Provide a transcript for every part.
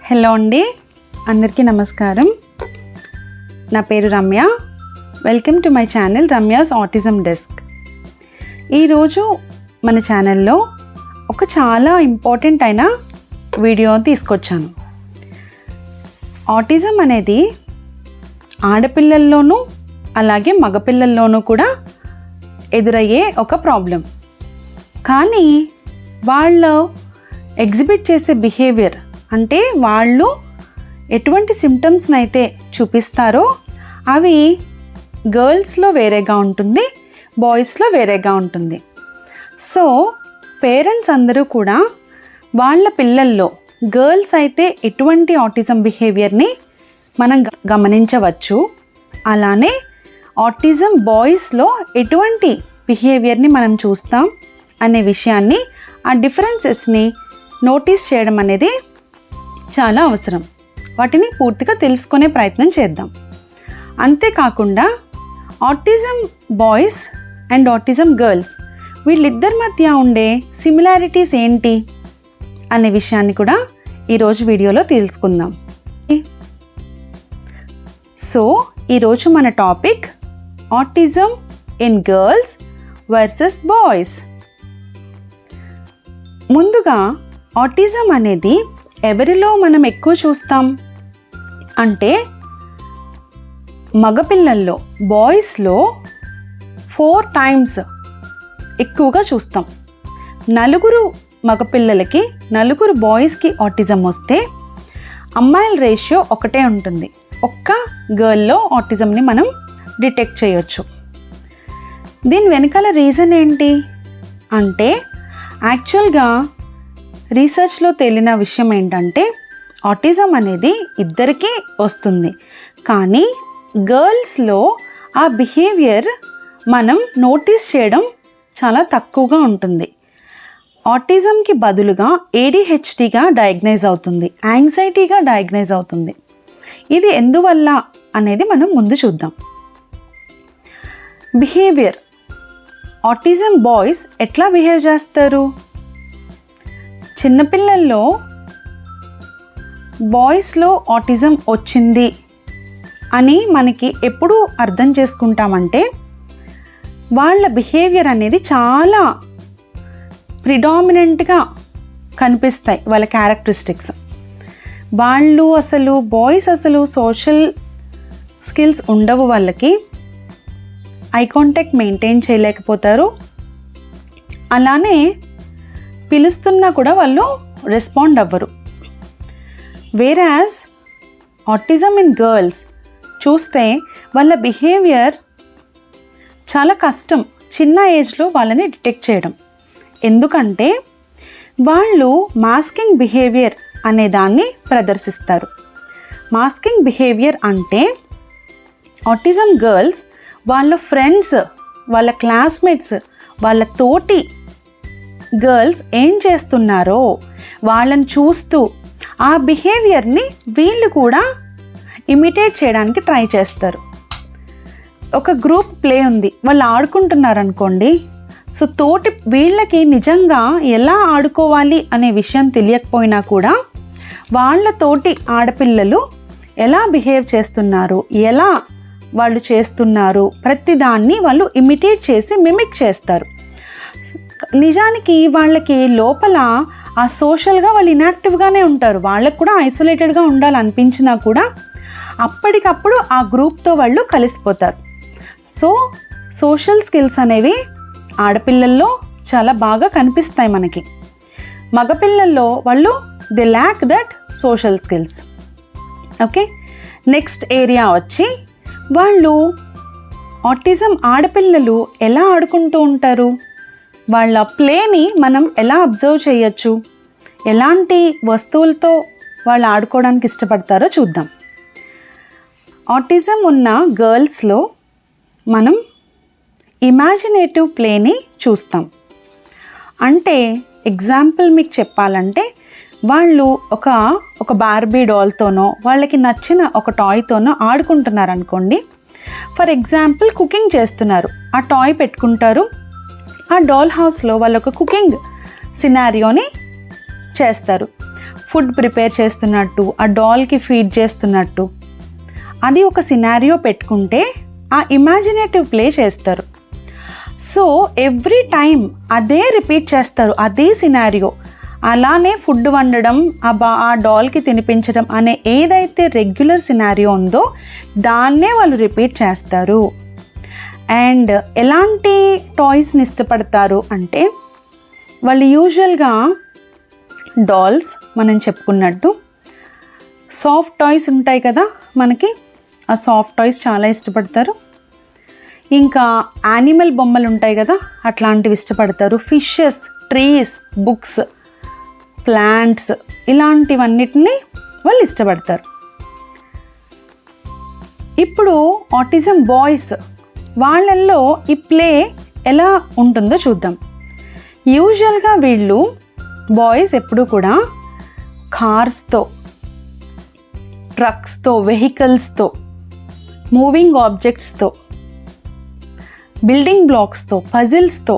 Hello అండి, అందరికీ నమస్కారం. నా పేరు Ramya. Welcome to my channel Ramya's autism desk. ఈరోజు మన ఛానల్లో ఒక చాలా ఇంపార్టెంట్ అయిన వీడియో తీసుకొచ్చాను. ఆటిజం అనేది ఆడపిల్లల్లోనూ అలాగే మగపిల్లల్లోనూ కూడా ఎదురయ్యే ఒక ప్రాబ్లం. కానీ వాళ్ళు ఎగ్జిబిట్ చేసే బిహేవియర్ అంటే వాళ్ళు ఎటువంటి సిమ్టమ్స్ని అయితే చూపిస్తారో అవి గర్ల్స్లో వేరేగా ఉంటుంది, బాయ్స్లో వేరేగా ఉంటుంది. సో పేరెంట్స్ అందరూ కూడా వాళ్ళ పిల్లల్లో గర్ల్స్ అయితే ఎటువంటి ఆటిజం బిహేవియర్ని మనం గమనించవచ్చు, అలానే ఆటిజం బాయ్స్లో ఎటువంటి బిహేవియర్ని మనం చూస్తాం అనే విషయాన్ని, ఆ డిఫరెన్సెస్ని నోటీస్ చేయడం అనేది చాలా అవసరం. వాటిని పూర్తిగా తెలుసుకునే ప్రయత్నం చేద్దాం. అంతేకాకుండా autism boys and autism girls వీళ్ళిద్దరి మధ్య ఉండే సిమిలారిటీస్ ఏంటి అనే విషయాన్ని కూడా ఈరోజు వీడియోలో తెలుసుకుందాం. సో ఈరోజు మన topic autism in girls versus boys. ముందుగా ఆటిజం అనేది ఎవరిలో మనం ఎక్కువ చూస్తాం అంటే మగపిల్లల్లో, బాయ్స్లో 4 times ఎక్కువగా చూస్తాం. 4 మగపిల్లలకి 4 బాయ్స్కి ఆటిజం వస్తే అమ్మాయిల రేషియో ఒకటే ఉంటుంది. ఒక్క గర్ల్లో ఆటిజంని మనం డిటెక్ట్ చేయొచ్చు. దీని వెనకాల రీజన్ ఏంటి అంటే యాక్చువల్గా రీసెర్చ్లో తేలిన విషయం ఏంటంటే ఆటిజం అనేది ఇద్దరికీ వస్తుంది, కానీ గర్ల్స్లో ఆ బిహేవియర్ మనం నోటీస్ చేయడం చాలా తక్కువగా ఉంటుంది. ఆటిజంకి బదులుగా ADHDగా డయాగ్నైజ్ అవుతుంది, యాంగ్జైటీగా డయాగ్నైజ్ అవుతుంది. ఇది ఎందువల్ల అనేది మనం ముందు చూద్దాం. బిహేవియర్, ఆటిజం బాయ్స్ ఎట్లా బిహేవ్ చేస్తారు? చిన్నపిల్లల్లో బాయ్స్లో ఆటిజం వచ్చింది అని మనకి ఎప్పుడు అర్థం చేసుకుంటామంటే వాళ్ళ బిహేవియర్ అనేది చాలా ప్రిడామినెంట్గా కనిపిస్తాయి. వాళ్ళ క్యారెక్టరిస్టిక్స్, వాళ్ళు బాయ్స్ సోషల్ స్కిల్స్ ఉండవు, వాళ్ళకి ఐ కాంటాక్ట్ మెయింటైన్ చేయలేకపోతారు, అలానే పిలుస్తున్నా కూడా వాళ్ళు రెస్పాండ్ అవ్వరు. వేరాజ్ ఆటిజం ఇన్ గర్ల్స్ చూస్తే వాళ్ళ బిహేవియర్ చాలా కష్టం చిన్న ఏజ్లో వాళ్ళని డిటెక్ట్ చేయడం. ఎందుకంటే వాళ్ళు మాస్కింగ్ బిహేవియర్ అనే దాన్ని ప్రదర్శిస్తారు. మాస్కింగ్ బిహేవియర్ అంటే ఆటిజం గర్ల్స్ వాళ్ళ ఫ్రెండ్స్, వాళ్ళ క్లాస్మేట్స్, వాళ్ళ తోటి గర్ల్స్ ఏం చేస్తున్నారో వాళ్ళని చూస్తూ ఆ బిహేవియర్ని వీళ్ళు కూడా ఇమిటేట్ చేయడానికి ట్రై చేస్తారు. ఒక గ్రూప్ ప్లే ఉంది, వాళ్ళు ఆడుకుంటున్నారు అనుకోండి. సో తోటి వీళ్ళకి నిజంగా ఎలా ఆడుకోవాలి అనే విషయం తెలియకపోయినా కూడా వాళ్ళ తోటి ఆడపిల్లలు ఎలా బిహేవ్ చేస్తున్నారు, ఎలా వాళ్ళు చేస్తున్నారు, ప్రతిదాన్ని వాళ్ళు ఇమిటేట్ చేసి మిమిక్ చేస్తారు. నిజానికి వాళ్ళకి లోపల ఆ సోషల్గా వాళ్ళు ఇన్యాక్టివ్గానే ఉంటారు. వాళ్ళకు కూడా ఐసోలేటెడ్గా ఉండాలనిపించినా కూడా అప్పటికప్పుడు ఆ గ్రూప్తో వాళ్ళు కలిసిపోతారు. సో సోషల్ స్కిల్స్ అనేవి ఆడపిల్లల్లో చాలా బాగా కనిపిస్తాయి మనకి. మగపిల్లల్లో వాళ్ళు they lakh that social skills. Okay, next area వచ్చి వాళ్ళు ఆటిజం ఆడపిల్లలు ఎలా ఆడుకుంటూ ఉంటారు, వాళ్ళ ప్లేని మనం ఎలా అబ్జర్వ్ చేయొచ్చు, ఎలాంటి వస్తువులతో వాళ్ళు ఆడుకోవడానికి ఇష్టపడతారో చూద్దాం. ఆటిజం ఉన్న గర్ల్స్లో మనం ఇమాజినేటివ్ ప్లేని చూస్తాం. అంటే ఎగ్జాంపుల్ మీకు చెప్పాలంటే వాళ్ళు ఒక బార్బీ డాల్తోనో వాళ్ళకి నచ్చిన ఒక టాయ్తోనో ఆడుకుంటున్నారనుకోండి. ఫర్ ఎగ్జాంపుల్ కుకింగ్ చేస్తున్నారు, ఆ టాయ్ పెట్టుకుంటారు, ఆ డాల్ హౌస్లో వాళ్ళు ఒక కుకింగ్ సినారియోని చేస్తారు. ఫుడ్ ప్రిపేర్ చేస్తున్నట్టు, ఆ డాల్కి ఫీడ్ చేస్తున్నట్టు, అది ఒక సినారియో పెట్టుకుంటే ఆ ఇమాజినేటివ్ ప్లే చేస్తారు. సో ఎవ్రీ టైం అదే రిపీట్ చేస్తారు, అదే సినారియో. అలానే ఫుడ్ వండడం, ఆ డాల్కి తినిపించడం అనే ఏదైతే రెగ్యులర్ సినారియో ఉందో దాన్నే వాళ్ళు రిపీట్ చేస్తారు. అండ్ ఎలాంటి టాయ్స్ని ఇష్టపడతారు అంటే, వాళ్ళు యూజువల్గా డాల్స్, మనం చెప్పుకున్నట్టు సాఫ్ట్ టాయ్స్ ఉంటాయి కదా మనకి, ఆ సాఫ్ట్ టాయ్స్ చాలా ఇష్టపడతారు. ఇంకా యానిమల్ బొమ్మలు ఉంటాయి కదా, అట్లాంటివి ఇష్టపడతారు. ఫిషెస్, ట్రీస్, బుక్స్, ప్లాంట్స్, ఇలాంటివన్నిటిని వాళ్ళు ఇష్టపడతారు. ఇప్పుడు ఆటిజం బాయ్స్, వాళ్ళల్లో ఈ ప్లే ఎలా ఉంటుందో చూద్దాం. యూజువల్గా వీళ్ళు బాయ్స్ ఎప్పుడూ కూడా కార్స్తో, ట్రక్స్తో, వెహికల్స్తో, మూవింగ్ ఆబ్జెక్ట్స్తో, బిల్డింగ్ బ్లాక్స్తో, పజిల్స్తో,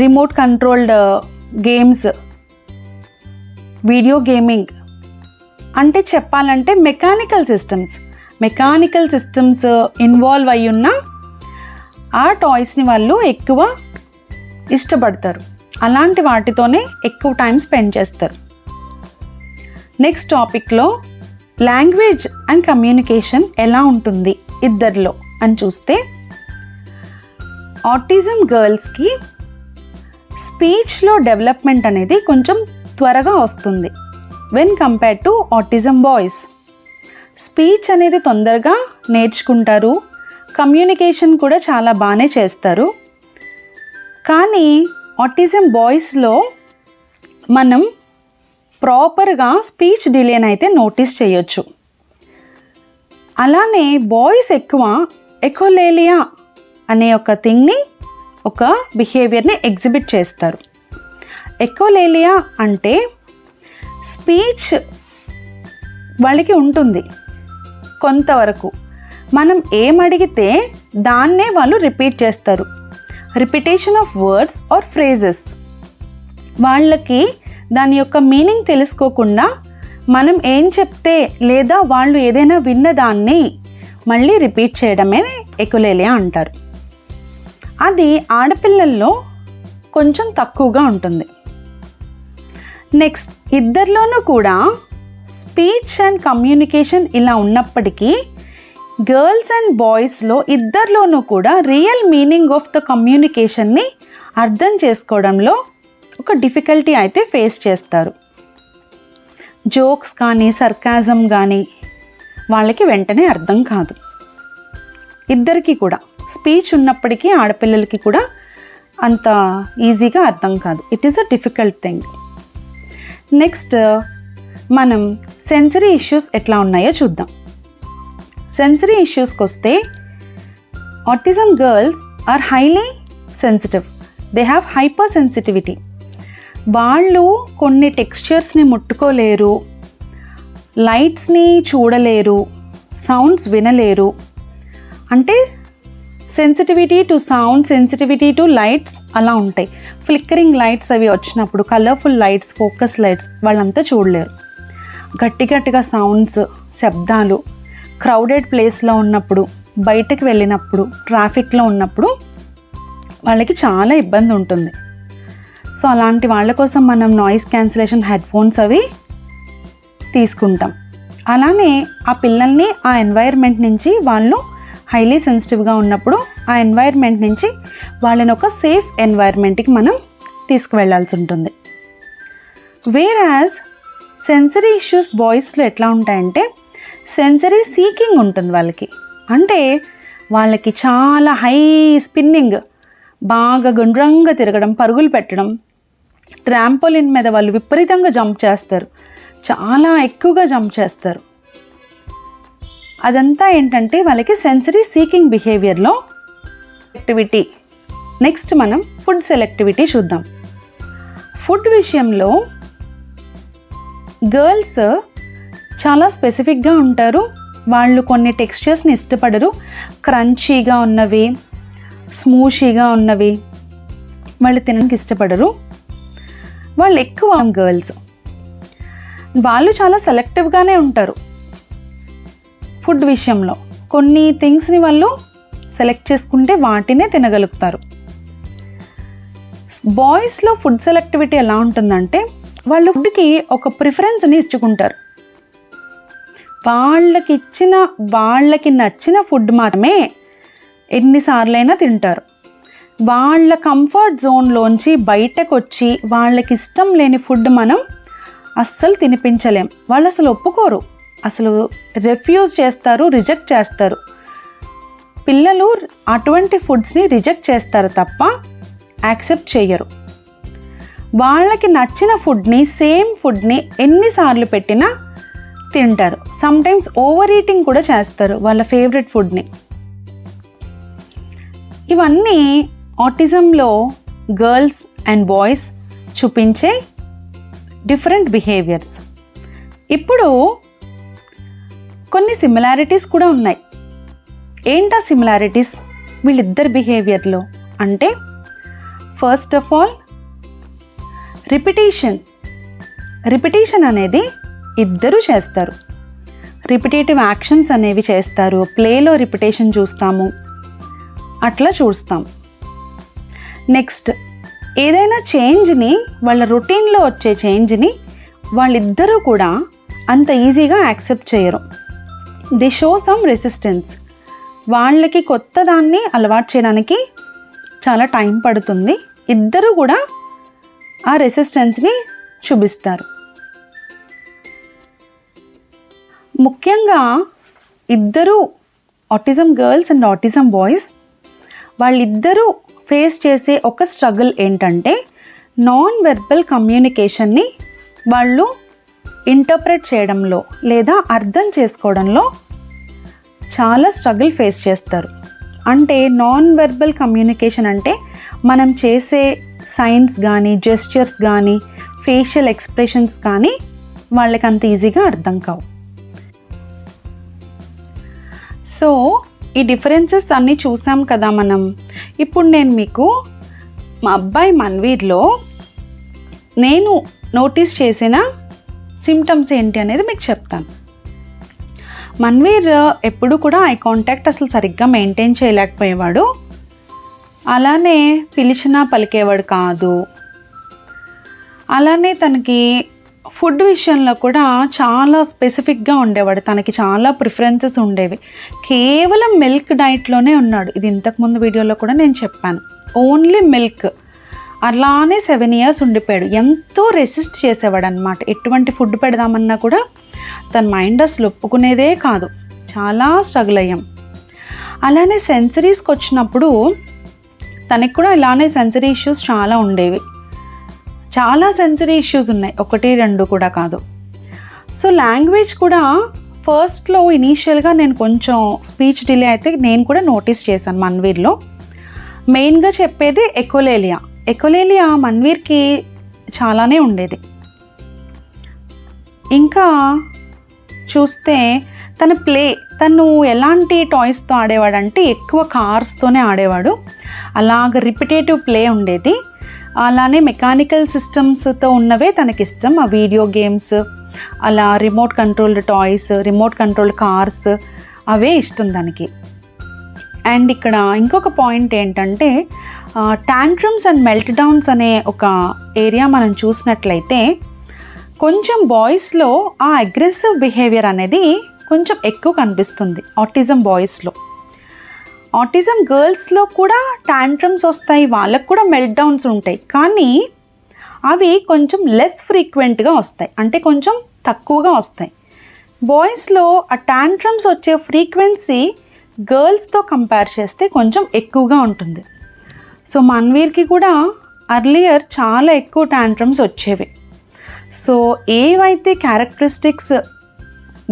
remote controlled games, video gaming, అంటే చెప్పాలంటే మెకానికల్ సిస్టమ్స్ ఇన్వాల్వ్ అయి ఉన్న ఆ టాయ్స్ని వాళ్ళు ఎక్కువ ఇష్టపడతారు. అలాంటి వాటితోనే ఎక్కువ టైం స్పెండ్ చేస్తారు. నెక్స్ట్ టాపిక్లో లాంగ్వేజ్ అండ్ కమ్యూనికేషన్ ఎలా ఉంటుంది ఇద్దరిలో అని చూస్తే, ఆటిజం గర్ల్స్కి స్పీచ్లో డెవలప్మెంట్ అనేది కొంచెం త్వరగా వస్తుంది when compare to autism boys. Speech అనేది తొందరగా నేర్చుకుంటారు, కమ్యూనికేషన్ కూడా చాలా బాగానే చేస్తారు. కానీ ఆటిజం బాయ్స్లో మనం ప్రాపర్గా స్పీచ్ డిలేని అయితే నోటీస్ చేయొచ్చు. అలానే బాయ్స్ ఎక్కువ ఎకోలేలియా అనే ఒక థింగ్ని, ఒక బిహేవియర్ని ఎగ్జిబిట్ చేస్తారు. ఎకోలేలియా అంటే స్పీచ్ వాళ్ళకి ఉంటుంది కొంతవరకు, మనం ఏమడిగితే దాన్నే వాళ్ళు రిపీట్ చేస్తారు. Repetition of words or phrases. వాళ్ళకి దాని యొక్క మీనింగ్ తెలుసుకోకుండా మనం ఏం చెప్తే లేదా వాళ్ళు ఏదైనా విన్నదాన్ని మళ్ళీ రిపీట్ చేయడమే ఎకోలేలియా అంటారు. అది ఆడపిల్లల్లో కొంచెం తక్కువగా ఉంటుంది. నెక్స్ట్, ఇద్దరిలోనూ కూడా స్పీచ్ అండ్ కమ్యూనికేషన్ ఇలా ఉన్నప్పటికీ గర్ల్స్ అండ్ బాయ్స్లో ఇద్దరిలోనూ కూడా రియల్ మీనింగ్ ఆఫ్ ద కమ్యూనికేషన్ని అర్థం చేసుకోవడంలో ఒక డిఫికల్టీ అయితే ఫేస్ చేస్తారు. జోక్స్ కానీ సర్కాజం కానీ వాళ్ళకి వెంటనే అర్థం కాదు. ఇద్దరికి కూడా స్పీచ్ ఉన్నప్పటికీ ఆడపిల్లలకి కూడా అంత ఈజీగా అర్థం కాదు. It is a difficult thing. Next, మనం సెన్సరీ ఇష్యూస్ ఎట్లా ఉన్నాయో చూద్దాం. సెన్సరీ ఇష్యూస్కి వస్తే, autism girls are highly sensitive, they have hyper sensitivity. వాళ్ళు కొన్ని టెక్స్చర్స్ని ముట్టుకోలేరు, లైట్స్ని చూడలేరు, సౌండ్స్ వినలేరు. అంటే sensitivity to sound, sensitivity to lights అలా ఉంటాయి. ఫ్లిక్కరింగ్ లైట్స్ అవి వచ్చినప్పుడు, కలర్ఫుల్ లైట్స్, ఫోకస్ లైట్స్ వాళ్ళంతా చూడలేరు. గట్టిగా సౌండ్స్, శబ్దాలు, క్రౌడెడ్ ప్లేస్లో ఉన్నప్పుడు, బయటకు వెళ్ళినప్పుడు, ట్రాఫిక్లో ఉన్నప్పుడు వాళ్ళకి చాలా ఇబ్బంది ఉంటుంది. సో అలాంటి వాళ్ళ కోసం మనం నాయిస్ క్యాన్సిలేషన్ హెడ్ఫోన్స్ అవి తీసుకుంటాం. అలానే ఆ పిల్లల్ని ఆ ఎన్వైర్మెంట్ నుంచి, వాళ్ళు హైలీ సెన్సిటివ్గా ఉన్నప్పుడు ఆ ఎన్వైర్మెంట్ నుంచి వాళ్ళని ఒక సేఫ్ ఎన్వైర్మెంట్కి మనం తీసుకువెళ్ళాల్సి ఉంటుంది. వేరాజ్ సెన్సరీ ఇష్యూస్ బాయ్స్లో ఎట్లా ఉంటాయంటే, సెన్సరీ సీకింగ్ ఉంటుంది వాళ్ళకి. అంటే వాళ్ళకి చాలా హై స్పిన్నింగ్, బాగా గుండ్రంగా తిరగడం, పరుగులు పెట్టడం, ట్రాంపోలిన్ మీద వాళ్ళు విపరీతంగా జంప్ చేస్తారు, చాలా ఎక్కువగా జంప్ చేస్తారు. అదంతా ఏంటంటే వాళ్ళకి సెన్సరీ సీకింగ్ బిహేవియర్లో యాక్టివిటీ. నెక్స్ట్ మనం ఫుడ్ సెలెక్టివిటీ చూద్దాం. ఫుడ్ విషయంలో గర్ల్స్ చాలా స్పెసిఫిక్గా ఉంటారు. వాళ్ళు కొన్ని టెక్స్చర్స్ని ఇష్టపడరు. క్రంచీగా ఉన్నవి, స్మూషీగా ఉన్నవి వాళ్ళు తినడానికి ఇష్టపడరు. వాళ్ళు ఎక్కువ గర్ల్స్ వాళ్ళు చాలా సెలెక్టివ్గానే ఉంటారు ఫుడ్ విషయంలో. కొన్ని థింగ్స్ని వాళ్ళు సెలెక్ట్ చేసుకుంటే వాటినే తినగలుగుతారు. బాయ్స్లో ఫుడ్ సెలెక్టివిటీ ఎలా ఉంటుందంటే వాళ్ళు ఫుడ్కి ఒక ప్రిఫరెన్స్ని ఇచ్చుకుంటారు. వాళ్ళకి నచ్చిన ఫుడ్ మాత్రమే ఎన్నిసార్లైనా తింటారు. వాళ్ళ కంఫర్ట్ జోన్లోంచి బయటకు వచ్చి వాళ్ళకి ఇష్టం లేని ఫుడ్ మనం అస్సలు తినిపించలేం. వాళ్ళు అసలు ఒప్పుకోరు, అసలు రిఫ్యూజ్ చేస్తారు, రిజెక్ట్ చేస్తారు. పిల్లలు అటువంటి ఫుడ్స్ని రిజెక్ట్ చేస్తారు తప్ప యాక్సెప్ట్ చేయరు. వాళ్ళకి నచ్చిన ఫుడ్ని, సేమ్ ఫుడ్ని ఎన్నిసార్లు పెట్టినా తింటారు. సమ్టైమ్స్ ఓవర్ ఈటింగ్ కూడా చేస్తారు వాళ్ళ ఫేవరెట్ ఫుడ్ని. ఇవన్నీ ఆటిజంలో గర్ల్స్ అండ్ బాయ్స్ చూపించే డిఫరెంట్ బిహేవియర్స్. ఇప్పుడు కొన్ని సిమిలారిటీస్ కూడా ఉన్నాయి. ఏంటా సిమిలారిటీస్ వీళ్ళిద్దరి బిహేవియర్లో అంటే, ఫస్ట్ ఆఫ్ ఆల్ రిపిటేషన్ అనేది ఇద్దరూ చేస్తారు. రిపిటేటివ్ యాక్షన్స్ అనేవి చేస్తారు. ప్లేలో రిపిటేషన్ చూస్తాము, అట్లా చూస్తాం. నెక్స్ట్, ఏదైనా చేంజ్ని, వాళ్ళ రొటీన్లో వచ్చే చేంజ్ని వాళ్ళిద్దరూ కూడా అంత ఈజీగా యాక్సెప్ట్ చేయరు. They show some resistance. వాళ్ళకి కొత్త దాన్ని అలవాటు చేయడానికి చాలా టైం పడుతుంది. ఇద్దరు కూడా ఆ రెసిస్టెన్స్ని చూపిస్తారు. ముఖ్యంగా ఇద్దరు autism girls and autism boys వాళ్ళిద్దరూ ఫేస్ చేసే ఒక స్ట్రగుల్ ఏంటంటే, నాన్ వెర్బల్ కమ్యూనికేషన్ని వాళ్ళు ఇంటర్ప్రెట్ చేయడంలో లేదా అర్థం చేసుకోవడంలో చాలా స్ట్రగుల్ ఫేస్ చేస్తారు. అంటే నాన్ వెర్బల్ కమ్యూనికేషన్ అంటే మనం చేసే సైన్స్ కానీ, జెస్చర్స్ కానీ, ఫేషియల్ ఎక్స్ప్రెషన్స్ కానీ వాళ్ళకి అంత ఈజీగా అర్థం కావు. సో ఈ డిఫరెన్సెస్ అన్నీ చూసాం కదా మనం. ఇప్పుడు నేను మీకు మా అబ్బాయి మన్వీర్లో నేను నోటీస్ చేసిన సిమ్టమ్స్ ఏంటి అనేది మీకు చెప్తాను. మన్వీర్ ఎప్పుడు కూడా ఐ కాంటాక్ట్ అసలు సరిగ్గా మెయింటైన్ చేయలేకపోయేవాడు. అలానే పిలిచినా పలికేవాడు కాదు. అలానే తనకి ఫుడ్ విషయంలో కూడా చాలా స్పెసిఫిక్గా ఉండేవాడు. తనకి చాలా ప్రిఫరెన్సెస్ ఉండేవి. కేవలం మిల్క్ డైట్లోనే ఉన్నాడు. ఇది ఇంతకుముందు వీడియోలో కూడా నేను చెప్పాను. Only milk. అలానే 7 years ఉండిపోయాడు. ఎంతో రెసిస్ట్ చేసేవాడు అనమాట. ఎటువంటి ఫుడ్ పెడదామన్నా కూడా తన మైండ్ అసలు ఒప్పుకునేదే కాదు. చాలా స్ట్రగుల్ అయ్యాం. అలానే సెన్సరీస్కి వచ్చినప్పుడు తనకి కూడా ఇలానే సెన్సరీ ఇష్యూస్ చాలా ఉండేవి. చాలా సెన్సరీ ఇష్యూస్ ఉన్నాయి, 1, 2 కూడా కాదు. సో లాంగ్వేజ్ కూడా ఫస్ట్లో ఇనీషియల్గా నేను కొంచెం స్పీచ్ డిలే అయితే నేను కూడా నోటీస్ చేశాను మన్వీర్లో. మెయిన్గా చెప్పేది ఎకోలేలియా మన్వీర్కి చాలానే ఉండేది. ఇంకా చూస్తే తను ఎలాంటి టాయ్స్తో ఆడేవాడంటే ఎక్కువ కార్స్తోనే ఆడేవాడు. అలాగ రిపిటేటివ్ ప్లే ఉండేది. అలానే మెకానికల్ సిస్టమ్స్తో ఉన్నవే తనకిష్టం. ఆ వీడియో గేమ్స్, అలా remote controlled toys, remote controlled cars, అవే ఇష్టం దానికి. అండ్ ఇక్కడ ఇంకొక పాయింట్ ఏంటంటే, టాంట్రమ్స్ అండ్ మెల్ట్ డౌన్స్ అనే ఒక ఏరియా మనం చూసినట్లయితే కొంచెం బాయ్స్లో ఆ అగ్రెసివ్ బిహేవియర్ అనేది కొంచెం ఎక్కువ కనిపిస్తుంది ఆటిజం బాయ్స్లో. ఆటిజం గర్ల్స్లో కూడా టాంట్రమ్స్ వస్తాయి, వాళ్ళకు కూడా మెల్ట్ డౌన్స్ ఉంటాయి. కానీ అవి కొంచెం లెస్ ఫ్రీక్వెంట్గా వస్తాయి, అంటే కొంచెం తక్కువగా వస్తాయి. బాయ్స్లో ఆ టాంట్రమ్స్ వచ్చే ఫ్రీక్వెన్సీ గర్ల్స్తో కంపేర్ చేస్తే కొంచెం ఎక్కువగా ఉంటుంది. సో మన్వీర్కి కూడా అర్లియర్ చాలా ఎక్కువ టాంట్రమ్స్ వచ్చేవి. సో ఏవైతే క్యారెక్టరిస్టిక్స్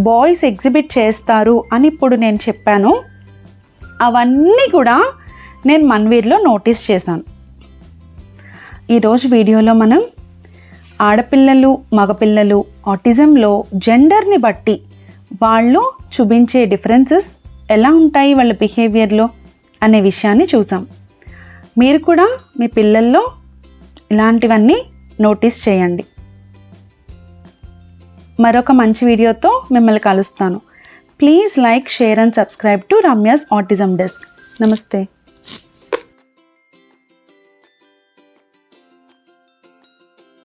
బాయ్స్ ఎగ్జిబిట్ చేస్తారు అని ఇప్పుడు నేను చెప్పాను, అవన్నీ కూడా నేను మన్వీర్లో నోటీస్ చేశాను. ఈరోజు వీడియోలో మనం ఆడపిల్లలు, మగపిల్లలు ఆటిజంలో జెండర్ని బట్టి వాళ్ళు చూపించే డిఫరెన్సెస్ ఎలా ఉంటాయి వాళ్ళ బిహేవియర్లో అనే విషయాన్ని చూసాం. మీరు కూడా మీ పిల్లల్లో ఇలాంటివన్నీ నోటీస్ చేయండి. మరొక మంచి వీడియోతో మిమ్మల్ని కలుస్తాను. Please like, share and subscribe to Ramya's autism desk. నమస్తే.